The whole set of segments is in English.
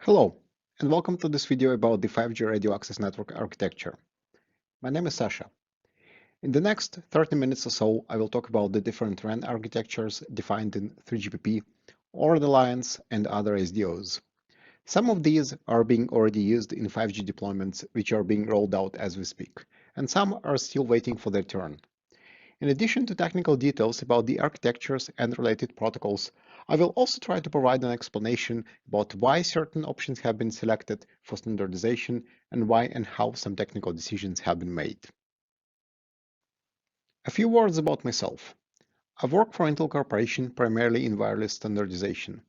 Hello, and welcome to this video about the 5G radio access network architecture. My name is Sasha. In the next 30 minutes or so, I will talk about the different RAN architectures defined in 3GPP, or the Alliance, and other SDOs. Some of these are being already used in 5G deployments, which are being rolled out as we speak, and some are still waiting for their turn. In addition to technical details about the architectures and related protocols, I will also try to provide an explanation about why certain options have been selected for standardization and why and how some technical decisions have been made. A few words about myself. I work for Intel Corporation primarily in wireless standardization.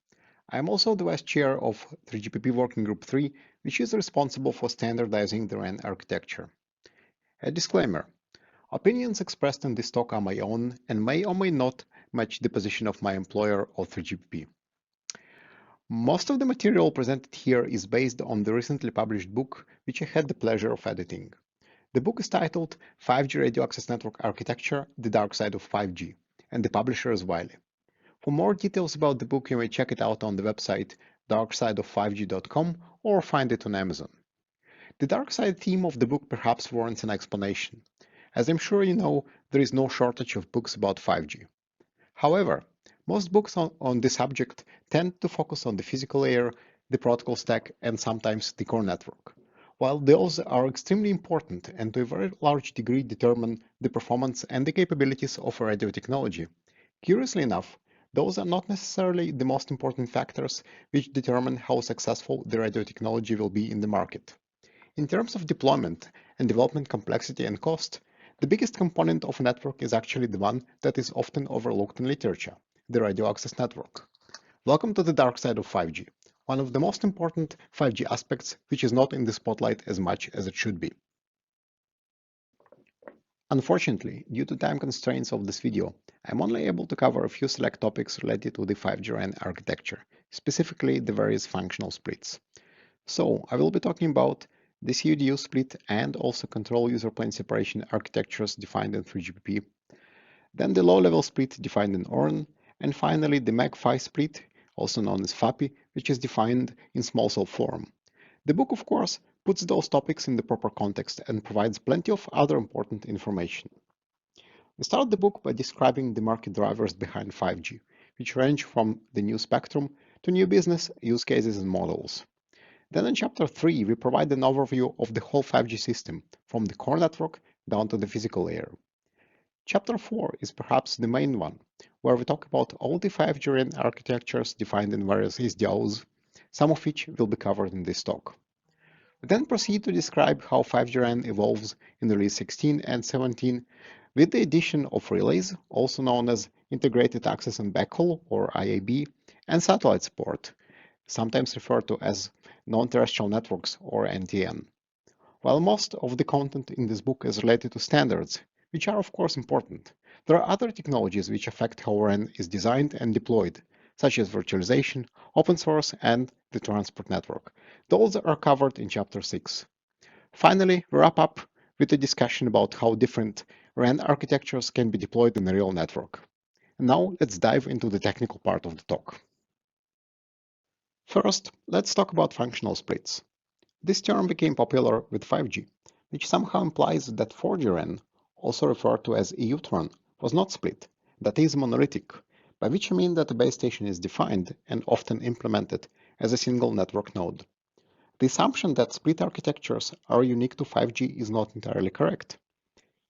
I am also the Vice Chair of 3GPP Working Group 3, which is responsible for standardizing the RAN architecture. A disclaimer. Opinions expressed in this talk are my own and may or may not match the position of my employer or 3GPP. Most of the material presented here is based on the recently published book, which I had the pleasure of editing. The book is titled 5G Radio Access Network Architecture, The Dark Side of 5G, and the publisher is Wiley. For more details about the book, you may check it out on the website darksideof5g.com or find it on Amazon. The dark side theme of the book perhaps warrants an explanation. As I'm sure you know, there is no shortage of books about 5G. However, most books on this subject tend to focus on the physical layer, the protocol stack, and sometimes the core network. While those are extremely important and to a very large degree determine the performance and the capabilities of a radio technology, curiously enough, those are not necessarily the most important factors which determine how successful the radio technology will be in the market. In terms of deployment and development complexity and cost, the biggest component of a network is actually the one that is often overlooked in literature, the radio access network. Welcome to the dark side of 5G, one of the most important 5G aspects which is not in the spotlight as much as it should be. Unfortunately, due to time constraints of this video, I'm only able to cover a few select topics related to the 5G RAN architecture, specifically the various functional splits. So I will be talking about the CUDU split and also control user plane separation architectures defined in 3GPP, then the low-level split defined in ORAN, and finally the MAC-PHY split, also known as FAPI, which is defined in small cell form. The book, of course, puts those topics in the proper context and provides plenty of other important information. We start the book by describing the market drivers behind 5G, which range from the new spectrum to new business use cases and models. Then in Chapter 3, we provide an overview of the whole 5G system, from the core network down to the physical layer. Chapter 4 is perhaps the main one, where we talk about all the 5G RAN architectures defined in various SDOs, some of which will be covered in this talk. We then proceed to describe how 5G RAN evolves in Release 16 and 17 with the addition of relays, also known as Integrated Access and Backhaul, or IAB, and satellite support, sometimes referred to as non-terrestrial networks, or NTN. While most of the content in this book is related to standards, which are of course important, there are other technologies which affect how RAN is designed and deployed, such as virtualization, open source, and the transport network. Those are covered in Chapter 6. Finally, we wrap up with a discussion about how different RAN architectures can be deployed in a real network. Now let's dive into the technical part of the talk. First, let's talk about functional splits. This term became popular with 5G, which somehow implies that 4G RAN, also referred to as E-UTRAN, was not split, that is monolithic, by which I mean that the base station is defined and often implemented as a single network node. The assumption that split architectures are unique to 5G is not entirely correct.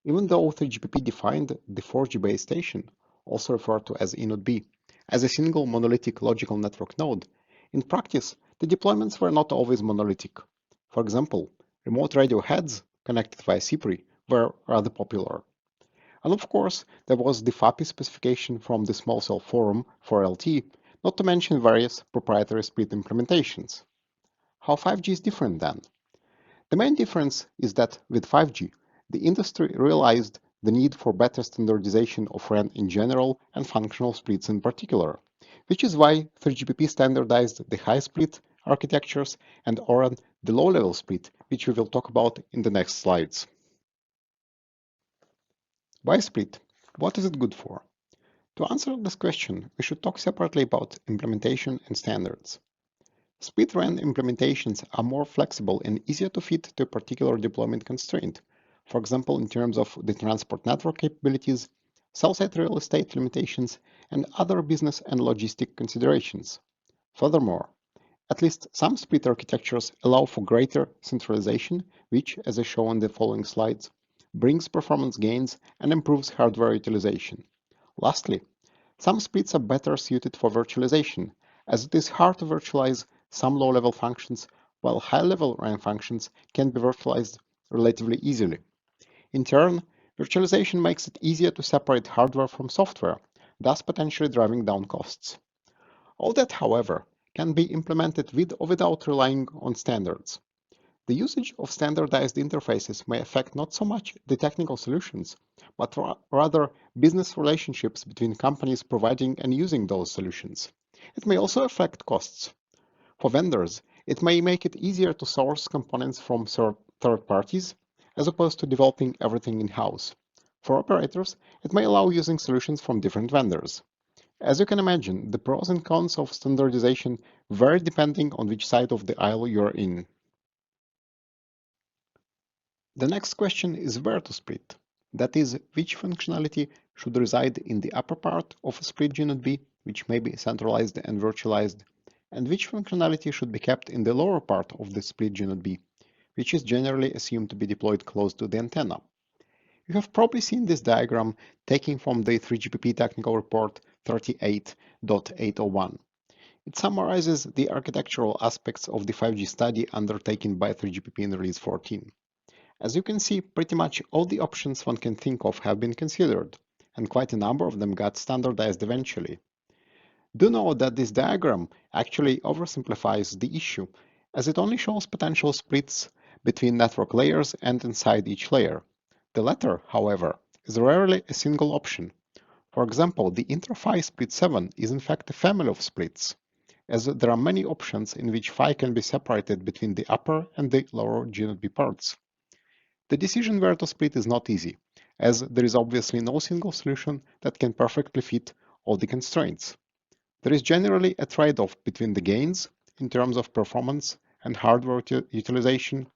Even though 3GPP defined the 4G base station, also referred to as E node B, as a single monolithic logical network node, in practice, the deployments were not always monolithic. For example, remote radio heads connected via CPRI were rather popular. And of course, there was the FAPI specification from the Small Cell Forum for LT, not to mention various proprietary split implementations. How 5G is different then? The main difference is that with 5G, the industry realized the need for better standardization of RAN in general and functional splits in particular, which is why 3GPP standardized the high split architectures and ORAN the low-level split, which we will talk about in the next slides. Why split? What is it good for? To answer this question, we should talk separately about implementation and standards. Split-RAN implementations are more flexible and easier to fit to a particular deployment constraint, for example in terms of the transport network capabilities, cell-site real estate limitations, and other business and logistic considerations. Furthermore, at least some split architectures allow for greater centralization, which, as I show in the following slides, brings performance gains and improves hardware utilization. Lastly, some splits are better suited for virtualization, as it is hard to virtualize some low-level functions, while high-level RAM functions can be virtualized relatively easily. In turn, virtualization makes it easier to separate hardware from software, thus potentially driving down costs. All that, however, can be implemented with or without relying on standards. The usage of standardized interfaces may affect not so much the technical solutions, but rather business relationships between companies providing and using those solutions. It may also affect costs. For vendors, it may make it easier to source components from third parties, as opposed to developing everything in-house. For operators, it may allow using solutions from different vendors. As you can imagine, the pros and cons of standardization vary depending on which side of the aisle you're in. The next question is where to split. That is, which functionality should reside in the upper part of a split unit B, which may be centralized and virtualized, and which functionality should be kept in the lower part of the split unit B, which is generally assumed to be deployed close to the antenna. You have probably seen this diagram taken from the 3GPP Technical Report 38.801. It summarizes the architectural aspects of the 5G study undertaken by 3GPP in Release 14. As you can see, pretty much all the options one can think of have been considered, and quite a number of them got standardized eventually. Do note that this diagram actually oversimplifies the issue, as it only shows potential splits between network layers and inside each layer. The latter, however, is rarely a single option. For example, the intra-PHY split 7 is in fact a family of splits, as there are many options in which PHY can be separated between the upper and the lower GNB parts. The decision where to split is not easy, as there is obviously no single solution that can perfectly fit all the constraints. There is generally a trade-off between the gains in terms of performance and hardware utilization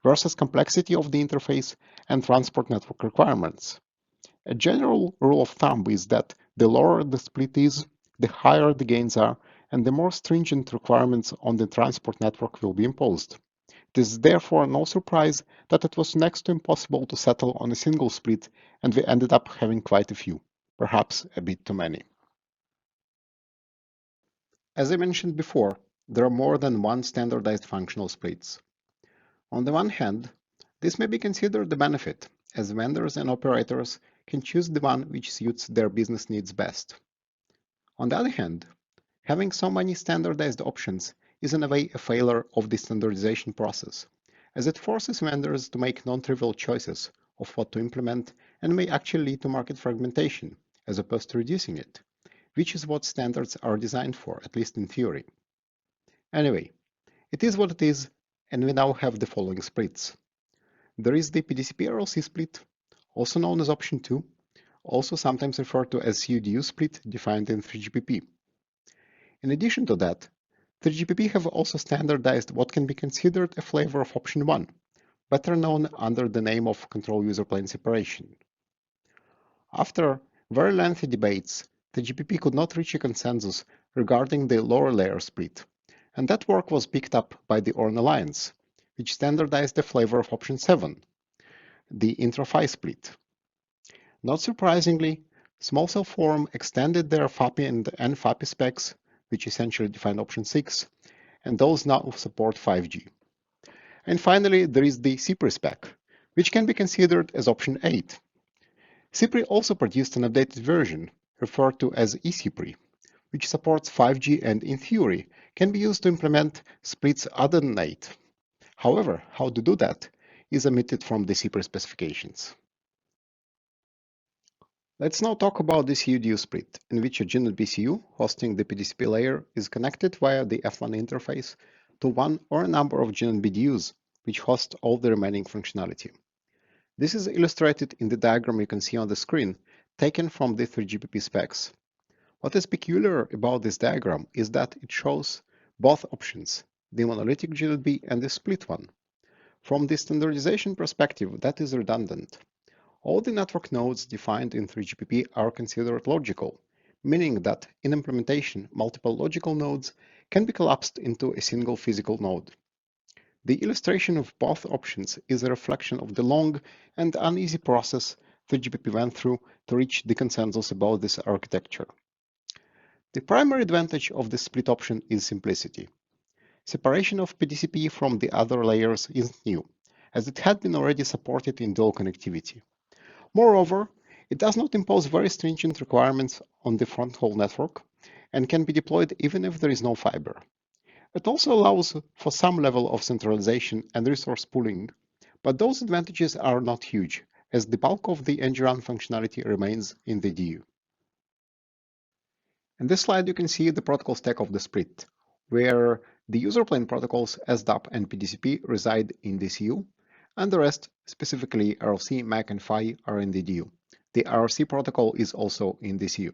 versus complexity of the interface and transport network requirements. A general rule of thumb is that the lower the split is, the higher the gains are, and the more stringent requirements on the transport network will be imposed. It is therefore no surprise that it was next to impossible to settle on a single split, and we ended up having quite a few, perhaps a bit too many. As I mentioned before, there are more than one standardized functional splits. On the one hand, this may be considered a benefit, as vendors and operators can choose the one which suits their business needs best. On the other hand, having so many standardized options is in a way a failure of the standardization process, as it forces vendors to make non-trivial choices of what to implement and may actually lead to market fragmentation, as opposed to reducing it, which is what standards are designed for, at least in theory. Anyway, it is what it is, and we now have the following splits. There is the PDCP-RLC split, also known as option 2, also sometimes referred to as CUDU split defined in 3GPP. In addition to that, 3GPP have also standardized what can be considered a flavor of option 1, better known under the name of control user plane separation. After very lengthy debates, 3GPP could not reach a consensus regarding the lower layer split, and that work was picked up by the ORN Alliance, which standardized the flavor of option 7, the intra-PHY split. Not surprisingly, Small Cell Forum extended their FAPI and FAPI specs, which essentially define option 6, and those now support 5G. And finally, there is the CPRI spec, which can be considered as option 8. CPRI also produced an updated version, referred to as eCPRI, which supports 5G and, in theory, can be used to implement splits other than 8. However, how to do that is omitted from the CPRI specifications. Let's now talk about the CUDU split, in which a GNet BCU hosting the PDCP layer is connected via the F1 interface to one or a number of GNet BDUs, which host all the remaining functionality. This is illustrated in the diagram you can see on the screen, taken from the 3GPP specs. What is peculiar about this diagram is that it shows both options, the monolithic GNB, and the split one. From the standardization perspective, that is redundant. All the network nodes defined in 3GPP are considered logical, meaning that in implementation, multiple logical nodes can be collapsed into a single physical node. The illustration of both options is a reflection of the long and uneasy process 3GPP went through to reach the consensus about this architecture. The primary advantage of the split option is simplicity. Separation of PDCP from the other layers isn't new, as it had been already supported in dual connectivity. Moreover, it does not impose very stringent requirements on the fronthaul network and can be deployed even if there is no fiber. It also allows for some level of centralization and resource pooling, but those advantages are not huge, as the bulk of the E-UTRAN functionality remains in the DU. In this slide, you can see the protocol stack of the split, where the user plane protocols SDAP and PDCP reside in the CU, and the rest, specifically RLC, MAC, and PHY, are in the DU. The RLC protocol is also in the CU.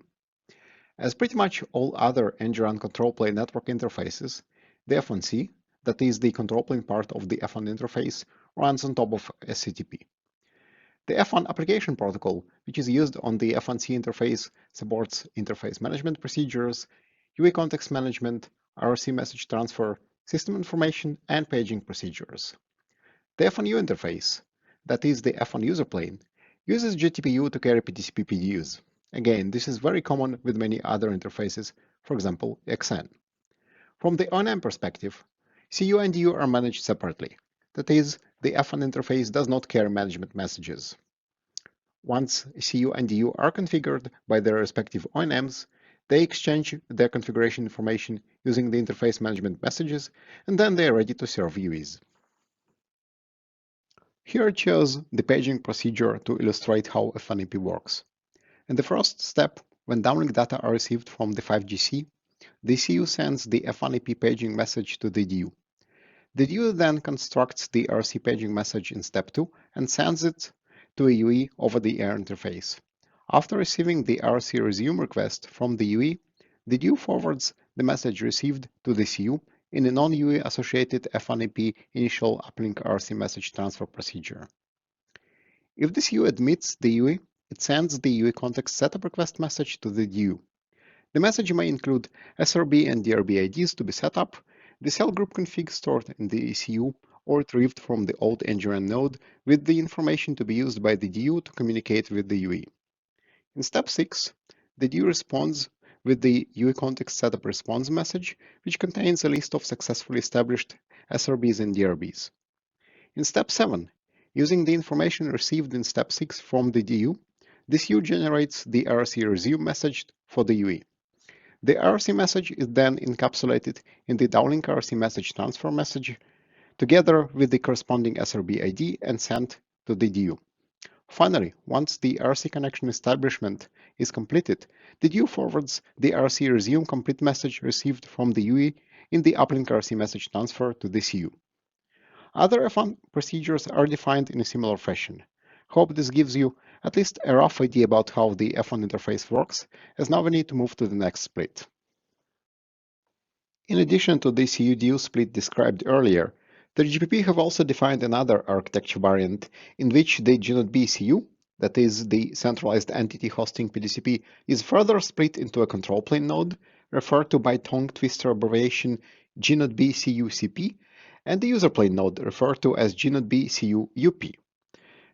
As pretty much all other E-UTRAN control plane network interfaces, the F1C, that is the control plane part of the F1 interface, runs on top of SCTP. The F1 application protocol, which is used on the F1C interface, supports interface management procedures, UI context management, RC message transfer, system information, and paging procedures. The F1U interface, that is the F1 user plane, uses GTPU to carry PTCP PDUs. Again, this is very common with many other interfaces, for example, XN. From the O&M perspective, CU and DU are managed separately. That is, the F1 interface does not carry management messages. Once CU and DU are configured by their respective O&Ms, they exchange their configuration information using the interface management messages, and then they are ready to serve UEs. Here I chose the paging procedure to illustrate how FNAP works. In the first step, when downlink data are received from the 5GC, the CU sends the FNAP paging message to the DU. The DU then constructs the RC paging message in step 2 and sends it to a UE over the air interface. After receiving the RC resume request from the UE, the DU forwards the message received to the CU in a non-UE associated FNAP initial uplink RC message transfer procedure. If the CU admits the UE, it sends the UE context setup request message to the DU. The message may include SRB and DRB IDs to be set up, the cell group config stored in the ECU, or retrieved from the old E-UTRAN node with the information to be used by the DU to communicate with the UE. In step 6, the DU responds with the UE context setup response message, which contains a list of successfully established SRBs and DRBs. In step 7, using the information received in step 6 from the DU, the CU generates the RC resume message for the UE. The RC message is then encapsulated in the downlink RC message transfer message together with the corresponding SRB ID and sent to the DU. Finally, once the RC connection establishment is completed, the DU forwards the RC resume complete message received from the UE in the uplink RC message transfer to the CU. Other F1 procedures are defined in a similar fashion. Hope this gives you at least a rough idea about how the F1 interface works, as now we need to move to the next split. In addition to the CU-DU split described earlier, the GPP have also defined another architecture variant in which the G0B CU, that is the centralized entity hosting PDCP, is further split into a control plane node, referred to by tongue twister abbreviation G0B CU-CP, and the user plane node, referred to as G0B CU-UP.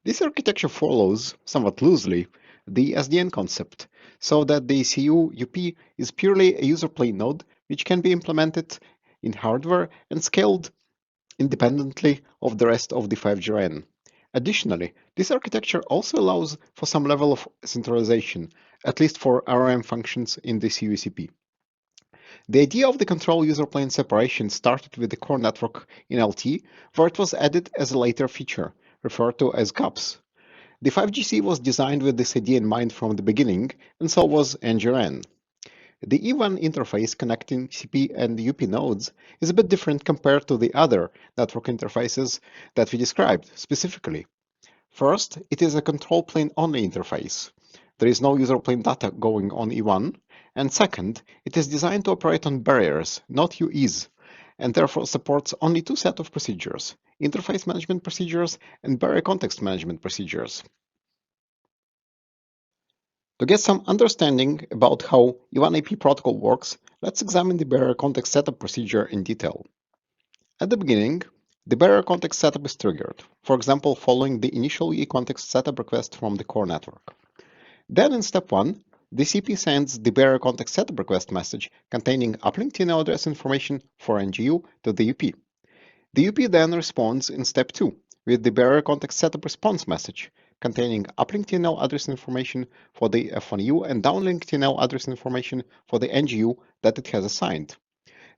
This architecture follows, somewhat loosely, the SDN concept, so that the CU-UP is purely a user plane node which can be implemented in hardware and scaled independently of the rest of the 5G RAN. Additionally, this architecture also allows for some level of centralization, at least for RRM functions in the CU-CP. The idea of the control user plane separation started with the core network in LT, where it was added as a later feature, referred to as CUPS. The 5GC was designed with this idea in mind from the beginning, and so was NGRN. The E1 interface connecting CP and UP nodes is a bit different compared to the other network interfaces that we described specifically. First, it is a control plane only interface. There is no user plane data going on E1. And second, it is designed to operate on barriers, not UEs, and therefore supports only two sets of procedures: interface management procedures and barrier context management procedures. To get some understanding about how E1AP protocol works, let's examine the barrier context setup procedure in detail. At the beginning, the barrier context setup is triggered, for example, following the initial e-context setup request from the core network. Then in step 1, the CP sends the barrier context setup request message containing uplink TNL address information for NGU to the UP. The UP then responds in step 2 with the barrier context setup response message containing uplink TNL address information for the F1U and downlink TNL address information for the NGU that it has assigned.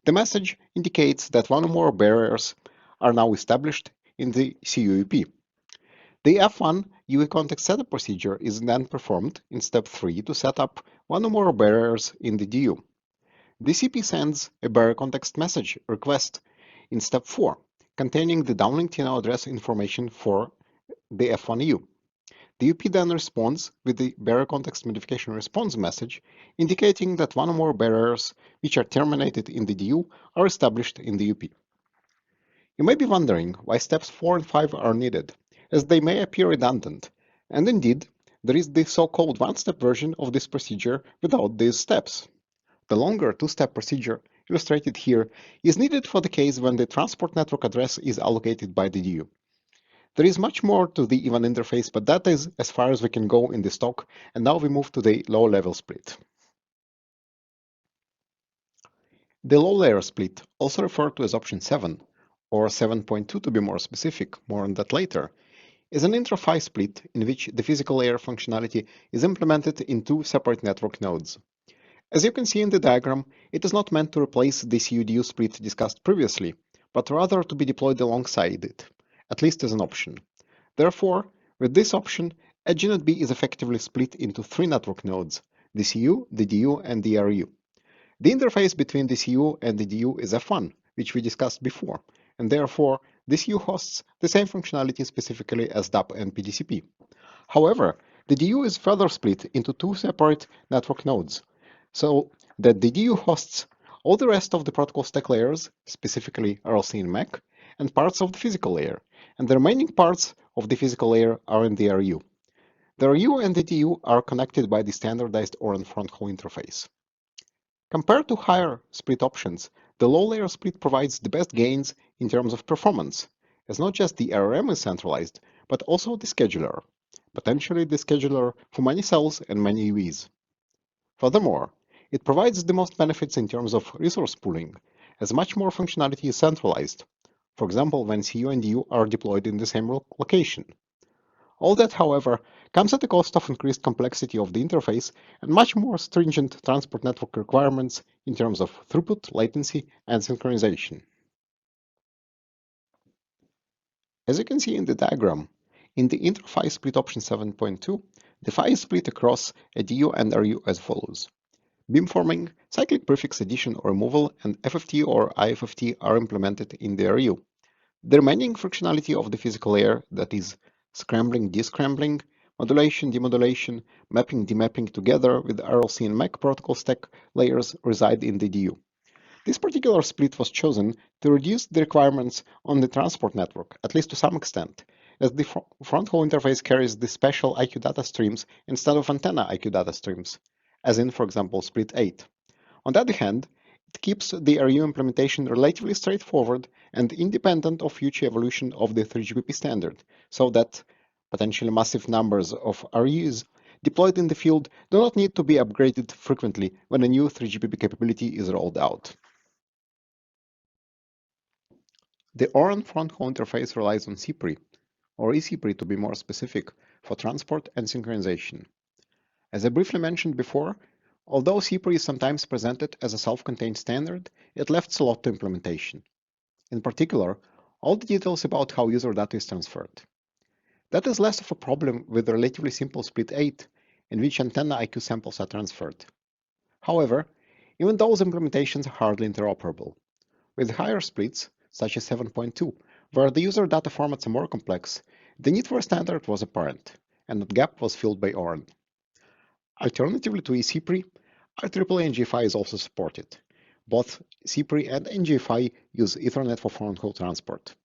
The message indicates that one or more barriers are now established in the CUEP. The F1 UE context setup procedure is then performed in step 3 to set up one or more barriers in the DU. The CP sends a barrier context message request in step 4, containing the downlink TNL address information for the F1U. The UP then responds with the barrier context modification response message, indicating that one or more barriers which are terminated in the DU are established in the UP. You may be wondering why steps 4 and 5 are needed, as they may appear redundant, and indeed, there is the so-called one-step version of this procedure without these steps. The longer two-step procedure, illustrated here, is needed for the case when the transport network address is allocated by the DU. There is much more to the EVAN interface, but that is as far as we can go in this talk, and now we move to the low-level split. The low-layer split, also referred to as option 7, or 7.2 to be more specific, more on that later, is an intra-PHY split in which the physical layer functionality is implemented in two separate network nodes. As you can see in the diagram, it is not meant to replace the CUDU split discussed previously, but rather to be deployed alongside it, at least as an option. Therefore, with this option, EdgeNode is effectively split into three network nodes: the CU, the DU, and the RU. The interface between the CU and the DU is F1, which we discussed before, and therefore the CU hosts the same functionality specifically as DAP and PDCP. However, the DU is further split into two separate network nodes, so that the DU hosts all the rest of the protocol stack layers, specifically RLC and MAC, and parts of the physical layer, and the remaining parts of the physical layer are in the RU. The RU and the DU are connected by the standardized ORAN front-haul interface. Compared to higher split options, the low-layer split provides the best gains in terms of performance, as not just the RRM is centralized, but also the scheduler, potentially the scheduler for many cells and many UEs. Furthermore, it provides the most benefits in terms of resource pooling, as much more functionality is centralized, for example when CU and DU are deployed in the same location. All that, however, comes at the cost of increased complexity of the interface and much more stringent transport network requirements in terms of throughput, latency, and synchronization. As you can see in the diagram, in the intra-PHY split option 7.2, the PHY is split across a DU and RU as follows. Beamforming, cyclic prefix addition or removal, and FFT or IFFT are implemented in the RU. The remaining functionality of the physical layer, that is, scrambling, descrambling, modulation, demodulation, mapping, demapping together with RLC and MAC protocol stack layers reside in the DU. This particular split was chosen to reduce the requirements on the transport network, at least to some extent, as the front-haul interface carries the special IQ data streams instead of antenna IQ data streams, as in, for example, split 8. On the other hand, it keeps the RU implementation relatively straightforward and independent of future evolution of the 3GPP standard, so that potentially massive numbers of RUs deployed in the field do not need to be upgraded frequently when a new 3GPP capability is rolled out. The ORAN front-haul interface relies on CPRI, or eCPRI to be more specific, for transport and synchronization. As I briefly mentioned before, although CPRI is sometimes presented as a self-contained standard, it left a lot to implementation. In particular, all the details about how user data is transferred. That is less of a problem with the relatively simple split 8, in which antenna IQ samples are transferred. However, even those implementations are hardly interoperable. With higher splits, such as 7.2, where the user data formats are more complex, the need for a standard was apparent, and that gap was filled by ORAN. Alternatively to eCPRI, IEEE NG-PHY is also supported. Both CPRI and MAC-PHY use Ethernet for phone call transport.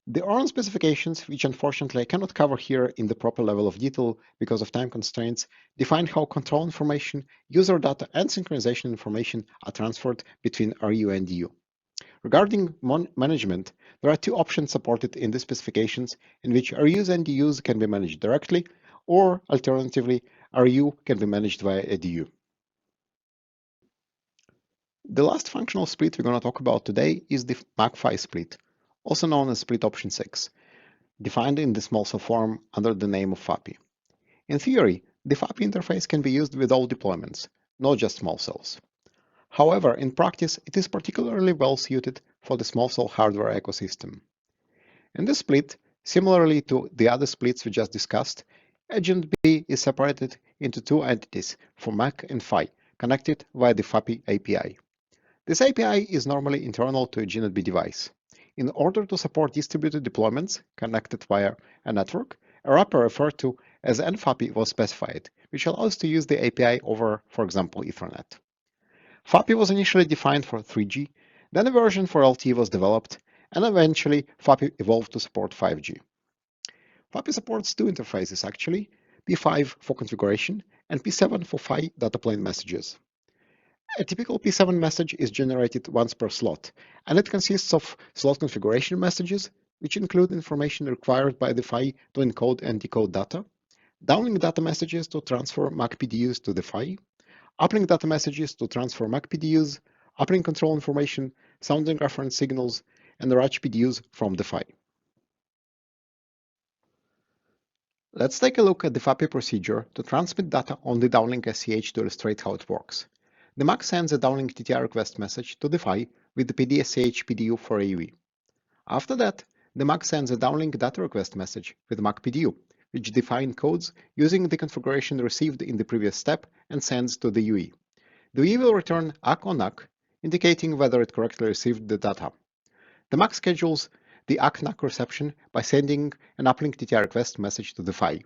The ORAN specifications, which unfortunately I cannot cover here in the proper level of detail because of time constraints, define how control information, user data, and synchronization information are transferred between RU and DU. Regarding management, there are two options supported in the specifications in which RUs and DUs can be managed directly, or alternatively, RU can be managed via a DU. The last functional split we're going to talk about today is the MAC-PHY split, also known as split option 6, defined in the small cell form under the name of FAPI. In theory, the FAPI interface can be used with all deployments, not just small cells. However, in practice, it is particularly well suited for the small cell hardware ecosystem. In this split, similarly to the other splits we just discussed, agent B is separated into two entities for MAC and PHY, connected via the FAPI API. This API is normally internal to a GNB device. In order to support distributed deployments connected via a network, a wrapper referred to as NFAPI was specified, which allows to use the API over, for example, Ethernet. FAPI was initially defined for 3G, then a version for LTE was developed, and eventually FAPI evolved to support 5G. FAPI supports two interfaces actually, P5 for configuration and P7 for PHY data plane messages. A typical P7 message is generated once per slot, and it consists of slot configuration messages, which include information required by the PHY to encode and decode data, downlink data messages to transfer MAC-PDUs to the PHY, uplink data messages to transfer MAC-PDUs, uplink control information, sounding reference signals, and RACH PDUs from the PHY. Let's take a look at the FAPI procedure to transmit data on the downlink SCH to illustrate how it works. The MAC sends a downlink TTI request message to the PHY with the PDSCH PDU for AUE. After that, the MAC sends a downlink data request message with MAC PDU, which defines codes using the configuration received in the previous step and sends to the UE. The UE will return ACK or NACK, indicating whether it correctly received the data. The MAC schedules the ACK-NACK reception by sending an uplink TTI request message to the PHY.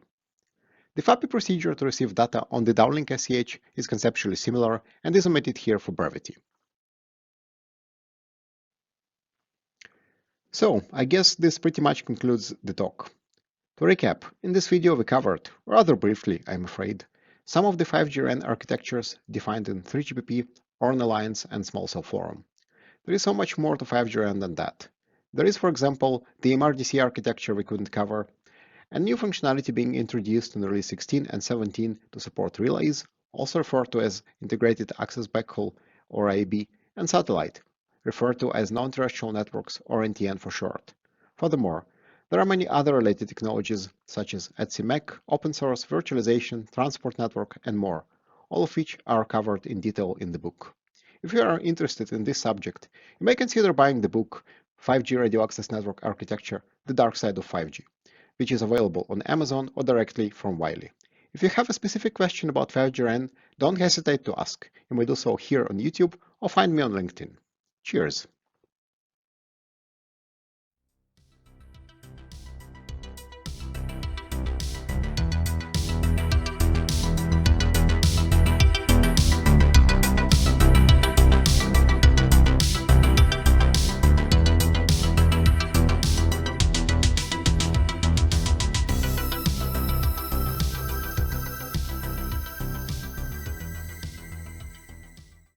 The FAPI procedure to receive data on the downlink SCH is conceptually similar and is omitted here for brevity. So, I guess this pretty much concludes the talk. To recap, in this video we covered, rather briefly I'm afraid, some of the 5G RAN architectures defined in 3GPP, ORAN Alliance and Small Cell Forum. There is so much more to 5G RAN than that. There is, for example, the MRDC architecture we couldn't cover, and new functionality being introduced in release 16 and 17 to support relays, also referred to as Integrated Access Backhaul or IAB, and satellite, referred to as non-terrestrial networks or NTN for short. Furthermore, there are many other related technologies such as ETSI-MEC, open source, virtualization, transport network, and more, all of which are covered in detail in the book. If you are interested in this subject, you may consider buying the book 5G Radio Access Network Architecture, The Dark Side of 5G, which is available on Amazon or directly from Wiley. If you have a specific question about 5G RAN, don't hesitate to ask. You may do so here on YouTube or find me on LinkedIn. Cheers!